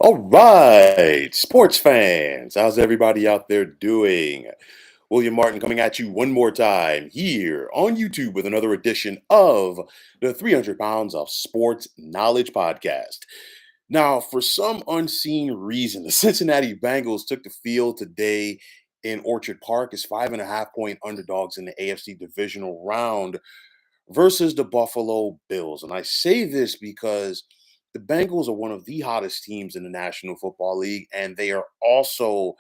All right, sports fans, how's everybody out there doing? William Martin coming at you one more time here on YouTube with another edition of the 300 Pounds of Sports Knowledge podcast. Now, for some unseen reason, the Cincinnati Bengals took the field today in Orchard Park as 5.5 point underdogs in the AFC divisional round versus the Buffalo Bills. And I say this because the Bengals are one of the hottest teams in the National Football League, and they are also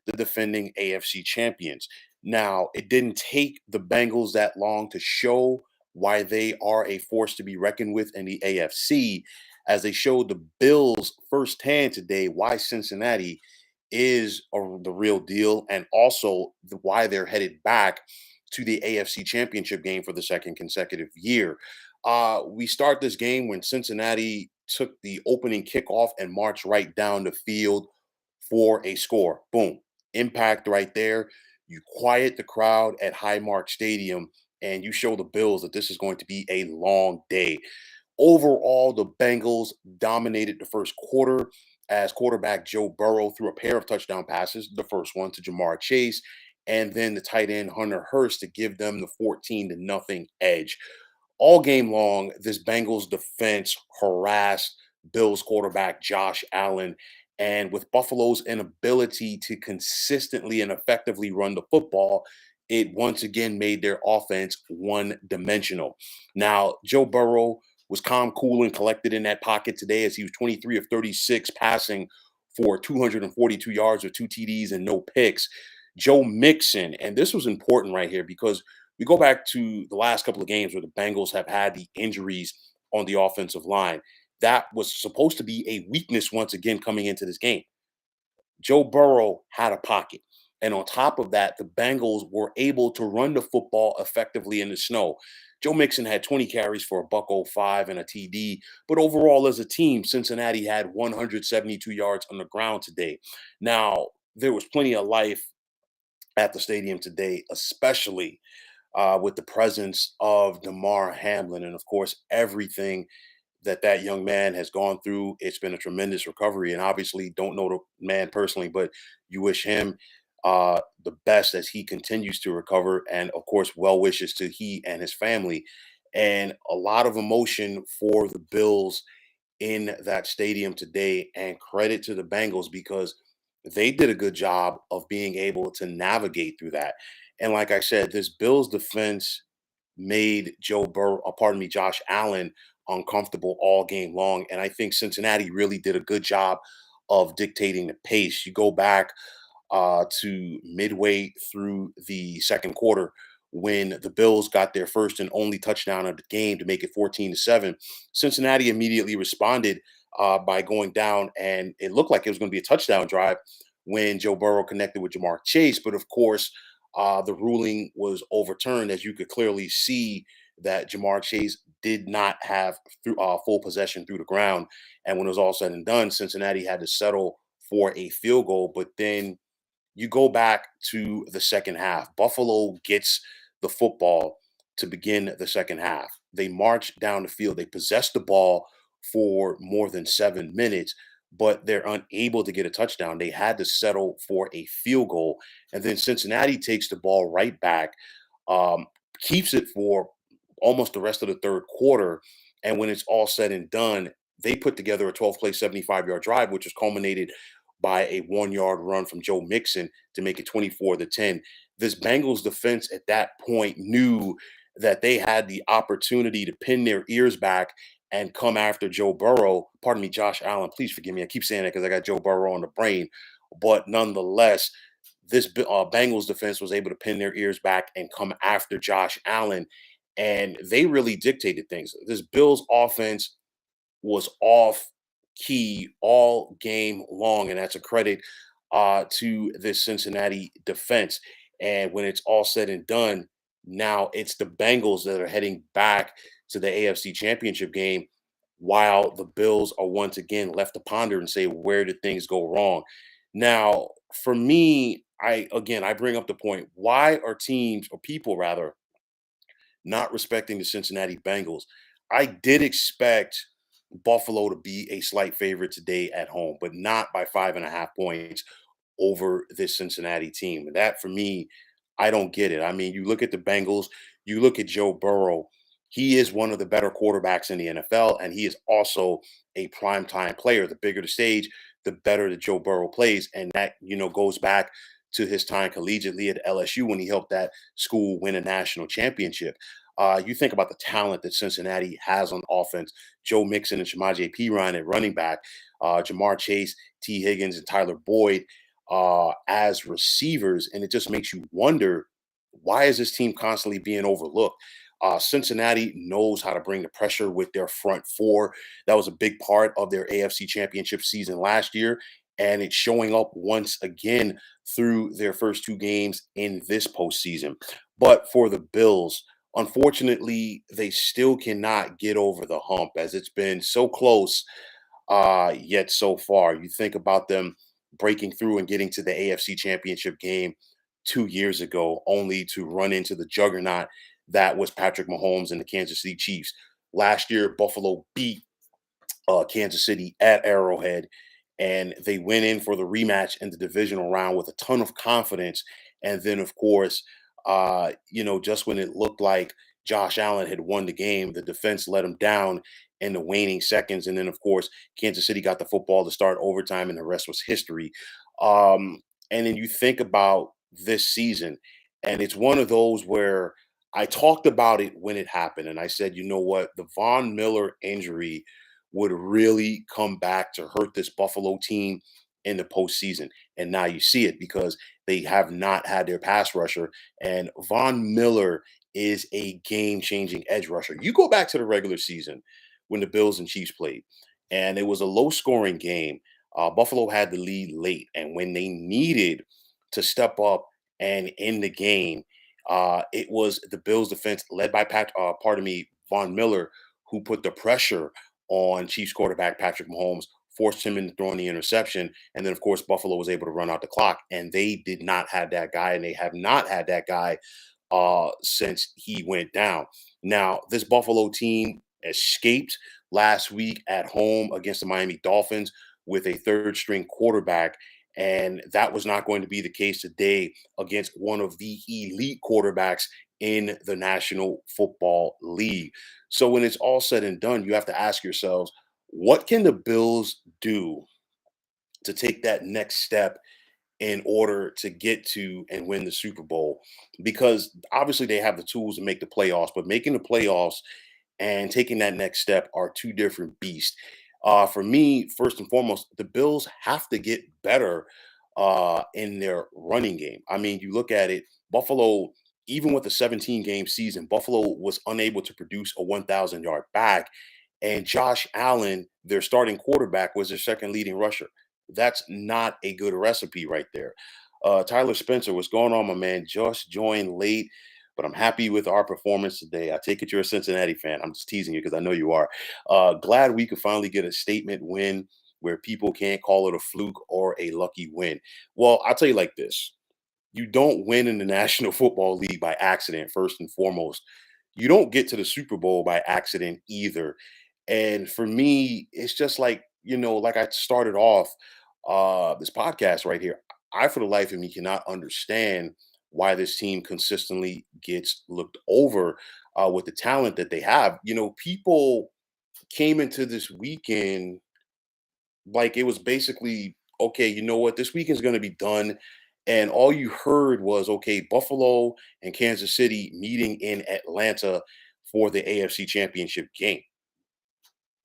the defending AFC champions. Now, it didn't take the Bengals that long to show why they are a force to be reckoned with in the AFC, as they showed the Bills firsthand today why Cincinnati is the real deal, and also why they're headed back to the AFC Championship game for the second consecutive year. We start this game when Cincinnati took the opening kickoff and marched right down the field for a score. Boom. Impact right there. You quiet the crowd at Highmark Stadium and you show the Bills that this is going to be a long day. Overall, the Bengals dominated the first quarter as quarterback Joe Burrow threw a pair of touchdown passes, the first one to Jamar Chase, and then the tight end Hunter Hurst to give them the 14 to nothing edge. All game long, this Bengals defense harassed Bills quarterback Josh Allen. And with Buffalo's inability to consistently and effectively run the football, it once again made their offense one dimensional. Now, Joe Burrow was calm, cool, and collected in that pocket today as he was 23 of 36 passing for 242 yards with two TDs and no picks. Joe Mixon, and this was important right here because we go back to the last couple of games where the Bengals have had the injuries on the offensive line. That was supposed to be a weakness once again coming into this game. Joe Burrow had a pocket. And on top of that, the Bengals were able to run the football effectively in the snow. Joe Mixon had 20 carries for a buck oh 05 and a TD. But overall, as a team, Cincinnati had 172 yards on the ground today. Now, there was plenty of life at the stadium today, especially with the presence of Damar Hamlin. And of course, everything that young man has gone through. It's been a tremendous recovery, and obviously don't know the man personally, but you wish him the best as he continues to recover, and of course, well wishes to he and his family, and a lot of emotion for the Bills in that stadium today, and credit to the Bengals because they did a good job of being able to navigate through that. And like I said, this Bills defense made Josh Allen uncomfortable all game long. And I think Cincinnati really did a good job of dictating the pace. You go back to midway through the second quarter when the Bills got their first and only touchdown of the game to make it 14-7. Cincinnati immediately responded by going down, and it looked like it was going to be a touchdown drive when Joe Burrow connected with Jamar Chase. But of course, the ruling was overturned as you could clearly see that Jamar Chase did not have full possession through the ground. And when it was all said and done, Cincinnati had to settle for a field goal. But then you go back to the second half. Buffalo gets the football to begin the second half. They march down the field. They possess the ball for more than 7 minutes, but they're unable to get a touchdown. They had to settle for a field goal. And then Cincinnati takes the ball right back, um, keeps it for almost the rest of the third quarter. And when it's all said and done, they put together a 12-play, 75-yard drive, which was culminated by a 1 yard run from Joe Mixon to make it 24-10. This Bengals defense at that point knew that they had the opportunity to pin their ears back and come after Joe Burrow. Pardon me, Josh Allen. Please forgive me. I keep saying that because I got Joe Burrow on the brain. But nonetheless, this Bengals defense was able to pin their ears back and come after Josh Allen. And they really dictated things. This Bills offense was off key all game long, and that's a credit to this Cincinnati defense. And when it's all said and done, now it's the Bengals that are heading back to the AFC Championship game, while the Bills are once again left to ponder and say, where did things go wrong? Now, for me, I bring up the point: why are teams or people rather not respecting the Cincinnati Bengals? I did expect Buffalo to be a slight favorite today at home, but not by 5.5 points over this Cincinnati team. And that for me, I don't get it. I mean, you look at the Bengals, you look at Joe Burrow. He is one of the better quarterbacks in the NFL, and he is also a primetime player. The bigger the stage, the better that Joe Burrow plays. And that, goes back to his time collegiately at LSU when he helped that school win a national championship. You think about the talent that Cincinnati has on offense. Joe Mixon and Shamaje Perine at running back, Jamar Chase, T. Higgins, and Tyler Boyd as receivers, and it just makes you wonder, why is this team constantly being overlooked? Cincinnati knows how to bring the pressure with their front four. That was a big part of their AFC Championship season last year, and it's showing up once again through their first two games in this postseason. But for the Bills, unfortunately, they still cannot get over the hump as it's been so close yet so far. You think about them breaking through and getting to the AFC Championship game 2 years ago, only to run into the juggernaut that was Patrick Mahomes and the Kansas City Chiefs. Last year, Buffalo beat Kansas City at Arrowhead, and they went in for the rematch in the divisional round with a ton of confidence. And then, of course, just when it looked like Josh Allen had won the game, the defense let him down in the waning seconds. And then, of course, Kansas City got the football to start overtime, and the rest was history. And then you think about this season, and it's one of those where I talked about it when it happened, and I said, you know what, the Von Miller injury would really come back to hurt this Buffalo team in the postseason. And now you see it because they have not had their pass rusher. And Von Miller is a game changing edge rusher. You go back to the regular season when the Bills and Chiefs played, and it was a low scoring game. Buffalo had the lead late. And when they needed to step up and end the game, it was the Bills defense led by Von Miller, who put the pressure on Chiefs quarterback Patrick Mahomes, forced him into throwing the interception. And then, of course, Buffalo was able to run out the clock. And they did not have that guy, and they have not had that guy since he went down. Now, this Buffalo team escaped last week at home against the Miami Dolphins with a third string quarterback. And that was not going to be the case today against one of the elite quarterbacks in the National Football League. So when it's all said and done, you have to ask yourselves, what can the Bills do to take that next step in order to get to and win the Super Bowl? Because obviously they have the tools to make the playoffs, but making the playoffs and taking that next step are two different beasts. For me, first and foremost, the Bills have to get better in their running game. I mean, you look at it, Buffalo, even with a 17-game season, Buffalo was unable to produce a 1,000-yard back. And Josh Allen, their starting quarterback, was their second leading rusher. That's not a good recipe right there. Tyler Spencer, what's going on, my man? Just joined late, but I'm happy with our performance today. I take it you're a Cincinnati fan. I'm just teasing you because I know you are. Glad we could finally get a statement win where people can't call it a fluke or a lucky win. Well, I'll tell you like this. You don't win in the National Football League by accident, first and foremost. You don't get to the Super Bowl by accident either. And for me, it's just like, like I started off this podcast right here. I, for the life of me, cannot understand why this team consistently gets looked over with the talent that they have. People came into this weekend like it was basically, okay, you know what, this weekend's going to be done. And all you heard was, okay, Buffalo and Kansas City meeting in Atlanta for the AFC Championship game.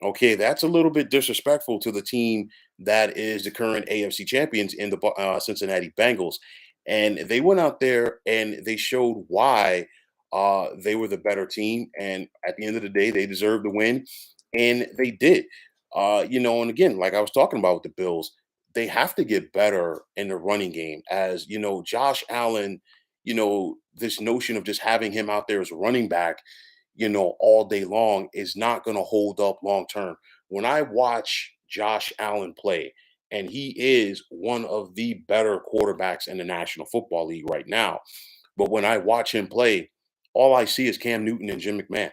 Okay, that's a little bit disrespectful to the team that is the current AFC champions in the Cincinnati Bengals. And they went out there and they showed why they were the better team. And at the end of the day, they deserved the win. And they did. And again, like I was talking about with the Bills, they have to get better in the running game. As Josh Allen, this notion of just having him out there as a running back all day long is not going to hold up long term. When I watch Josh Allen play, and he is one of the better quarterbacks in the National Football League right now, but when I watch him play, all I see is Cam Newton and Jim McMahon.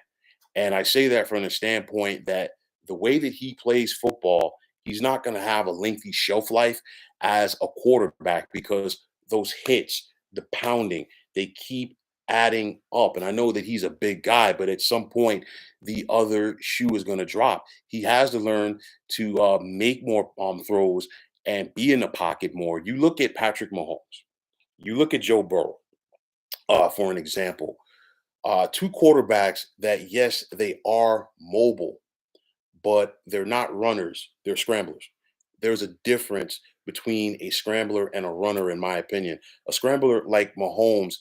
And I say that from the standpoint that the way that he plays football, he's not going to have a lengthy shelf life as a quarterback because those hits, the pounding, they keep adding up. And I know that he's a big guy, but at some point, the other shoe is going to drop. He has to learn to make more throws and be in the pocket more. You look at Patrick Mahomes, you look at Joe Burrow, for an example. Two quarterbacks that, yes, they are mobile, but they're not runners, they're scramblers. There's a difference between a scrambler and a runner, in my opinion. A scrambler like Mahomes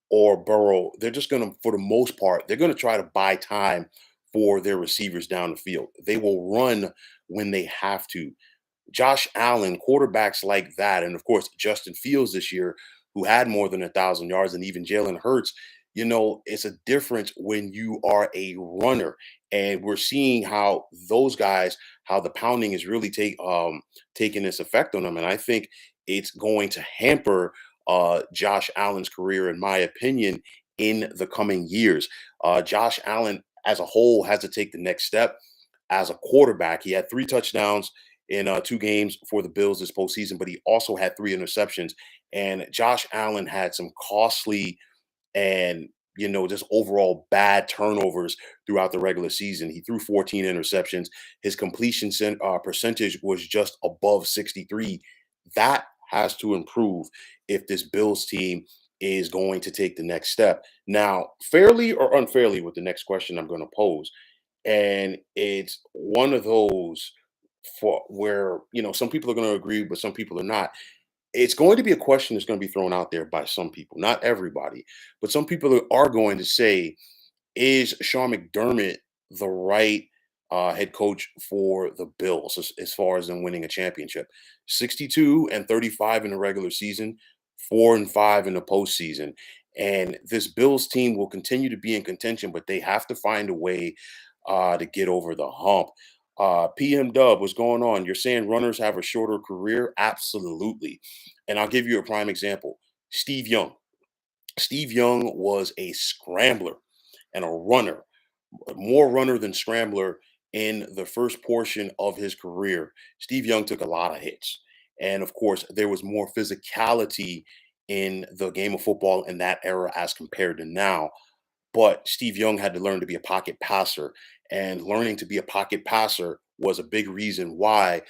or Burrow, they're just going to, for the most part, they're going to try to buy time for their receivers down the field. They will run when they have to. Josh Allen, quarterbacks like that, and of course Justin Fields this year, who had more than 1,000 yards, and even Jalen Hurts. It's a difference when you are a runner, and we're seeing how those guys, how the pounding is really taking its effect on them, and I think it's going to hamper Josh Allen's career, in my opinion, in the coming years. Josh Allen, as a whole, has to take the next step as a quarterback. He had 3 touchdowns in 2 games for the Bills this postseason, but he also had 3 interceptions. And Josh Allen had some costly and just overall bad turnovers throughout the regular season. He threw 14 interceptions. His percentage was just above 63. That has to improve if this Bills team is going to take the next step. Now, fairly or unfairly, with the next question I'm going to pose, and it's one of those for where some people are going to agree, but some people are not. It's going to be a question that's going to be thrown out there by some people, not everybody, but some people are going to say, is Sean McDermott the right head coach for the Bills as far as them winning a championship? 62-35 in the regular season, 4-5 in the postseason. And this Bills team will continue to be in contention, but they have to find a way to get over the hump. PM Dub, what's going on? You're saying runners have a shorter career? Absolutely. And I'll give you a prime example. Steve Young. Steve Young was a scrambler and a runner, more runner than scrambler in the first portion of his career. Steve Young took a lot of hits. And of course, there was more physicality in the game of football in that era as compared to now. But Steve Young had to learn to be a pocket passer, and learning to be a pocket passer was a big reason why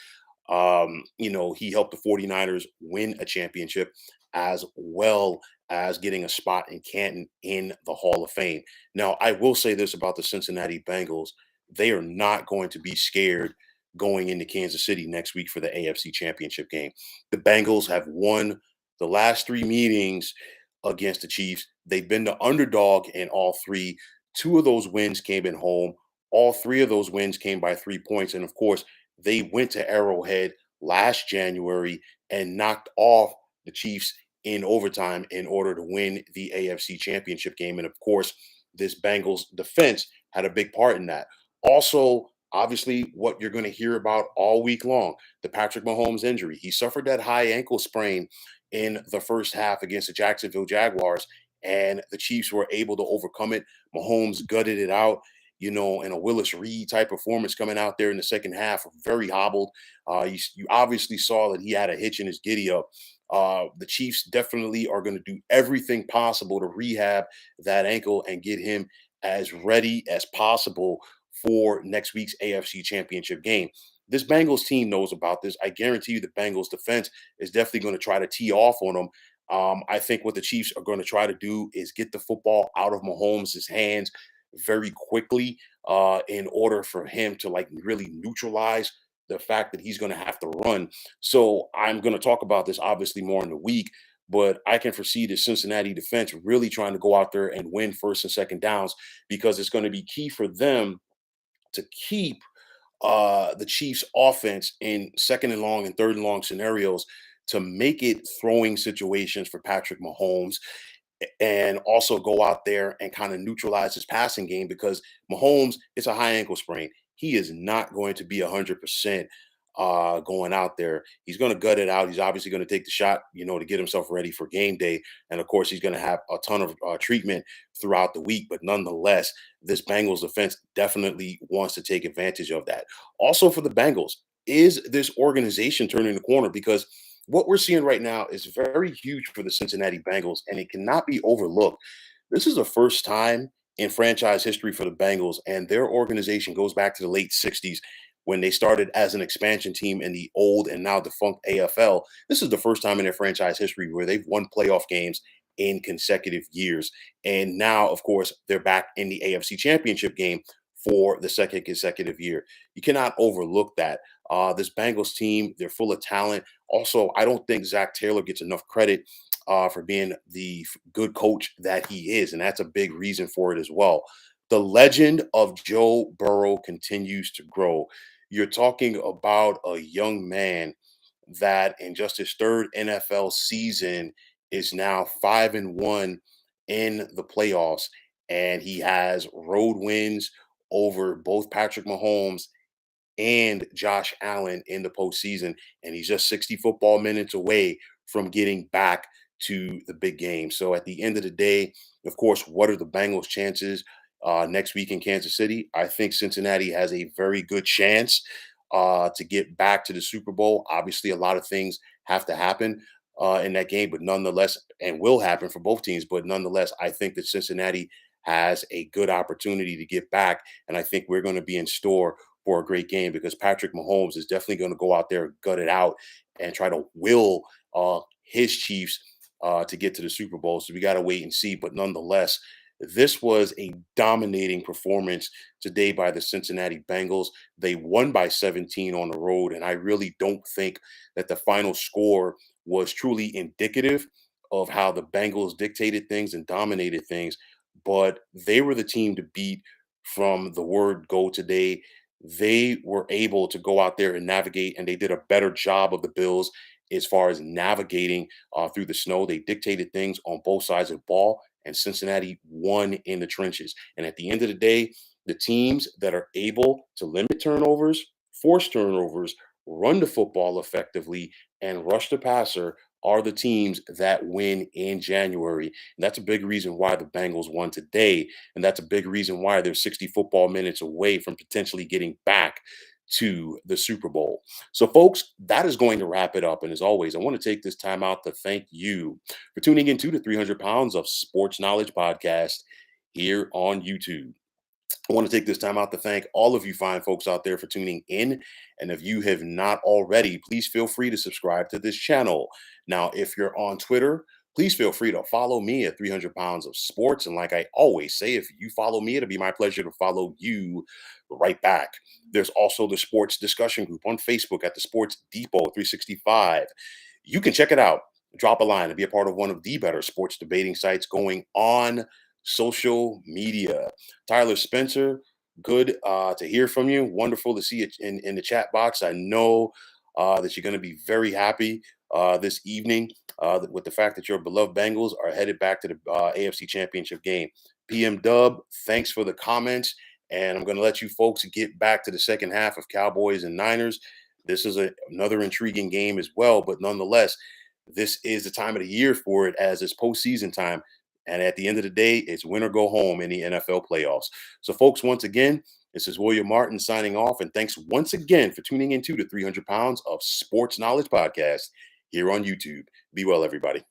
he helped the 49ers win a championship, as well as getting a spot in Canton in the Hall of Fame. Now, I will say this about the Cincinnati Bengals: they are not going to be scared going into Kansas City next week for the AFC Championship game. The Bengals have won the last 3 meetings against the Chiefs. They've been the underdog in all three. 2 of those wins came at home. All 3 of those wins came by 3 points. And of course, they went to Arrowhead last January and knocked off the Chiefs in overtime in order to win the AFC Championship game. And of course, this Bengals defense had a big part in that. Also, obviously, what you're going to hear about all week long, the Patrick Mahomes injury. He suffered that high ankle sprain in the first half against the Jacksonville Jaguars, and the Chiefs were able to overcome it. Mahomes gutted it out, in a Willis Reed type performance coming out there in the second half, very hobbled. You obviously saw that he had a hitch in his giddy up. The Chiefs definitely are going to do everything possible to rehab that ankle and get him as ready as possible for next week's AFC Championship game. This Bengals team knows about this. I guarantee you the Bengals defense is definitely going to try to tee off on them. I think what the Chiefs are going to try to do is get the football out of Mahomes' hands very quickly in order for him to really neutralize the fact that he's going to have to run. So I'm going to talk about this obviously more in the week, but I can foresee the Cincinnati defense really trying to go out there and win first and second downs, because it's going to be key for them to keep the Chiefs offense in second and long and third and long scenarios, to make it throwing situations for Patrick Mahomes, and also go out there and kind of neutralize his passing game, because Mahomes, it's a high ankle sprain. He is not going to be 100%. going out there. He's going to gut it out. He's obviously going to take the shot, to get himself ready for game day. And of course, he's going to have a ton of treatment throughout the week. But nonetheless, this Bengals defense definitely wants to take advantage of that. Also, for the Bengals, is this organization turning the corner? Because what we're seeing right now is very huge for the Cincinnati Bengals, and it cannot be overlooked. This is the first time in franchise history for the Bengals, and their organization goes back to the late 60s when they started as an expansion team in the old and now defunct AFL. This is the first time in their franchise history where they've won playoff games in consecutive years. And now, of course, they're back in the AFC Championship game for the second consecutive year. You cannot overlook that. This Bengals team, they're full of talent. Also, I don't think Zach Taylor gets enough credit for being the good coach that he is. And that's a big reason for it as well. The legend of Joe Burrow continues to grow. You're talking about a young man that in just his third NFL season is now 5-1 in the playoffs, and he has road wins over both Patrick Mahomes and Josh Allen in the postseason. And he's just 60 football minutes away from getting back to the big game. So at the end of the day, of course, what are the Bengals' chances next week in Kansas City? I think Cincinnati has a very good chance to get back to the Super Bowl. Obviously, a lot of things have to happen in that game, but nonetheless, and will happen for both teams. But nonetheless, I think that Cincinnati has a good opportunity to get back. And I think we're going to be in store for a great game because Patrick Mahomes is definitely going to go out there, gut it out, and try to will his Chiefs to get to the Super Bowl. So we got to wait and see. But nonetheless, this was a dominating performance today by the Cincinnati Bengals. They won by 17 on the road, and I really don't think that the final score was truly indicative of how the Bengals dictated things and dominated things, but they were the team to beat from the word go today. They were able to go out there and navigate, and they did a better job of the Bills as far as navigating through the snow. They dictated things on both sides of the ball, and Cincinnati won in the trenches. And at the end of the day, the teams that are able to limit turnovers, force turnovers, run the football effectively, and rush the passer are the teams that win in January. And that's a big reason why the Bengals won today. And that's a big reason why they're 60 football minutes away from potentially getting back to the Super Bowl. So, folks, that is going to wrap it up. And as always, I want to take this time out to thank you for tuning into the 300 Pounds of Sports Knowledge podcast here on YouTube. I want to take this time out to thank all of you fine folks out there for tuning in. And if you have not already, please feel free to subscribe to this channel. Now, if you're on Twitter, please feel free to follow me at 300 Pounds of Sports. And like I always say, if you follow me, it'll be my pleasure to follow you right back. There's also the sports discussion group on Facebook at the Sports Depot 365. You can check it out. Drop a line and be a part of one of the better sports debating sites going on social media. Tyler Spencer, good to hear from you. Wonderful to see you in the chat box. I know that you're going to be very happy this evening with the fact that your beloved Bengals are headed back to the AFC Championship game. PM Dub, thanks for the comments. And I'm going to let you folks get back to the second half of Cowboys and Niners. This is another intriguing game as well, but nonetheless, this is the time of the year for it as it's postseason time. And at the end of the day, it's win or go home in the NFL playoffs. So, folks, once again, this is William Martin signing off. And thanks once again for tuning into the 300 Pounds of Sports Knowledge podcast here on YouTube. Be well, everybody.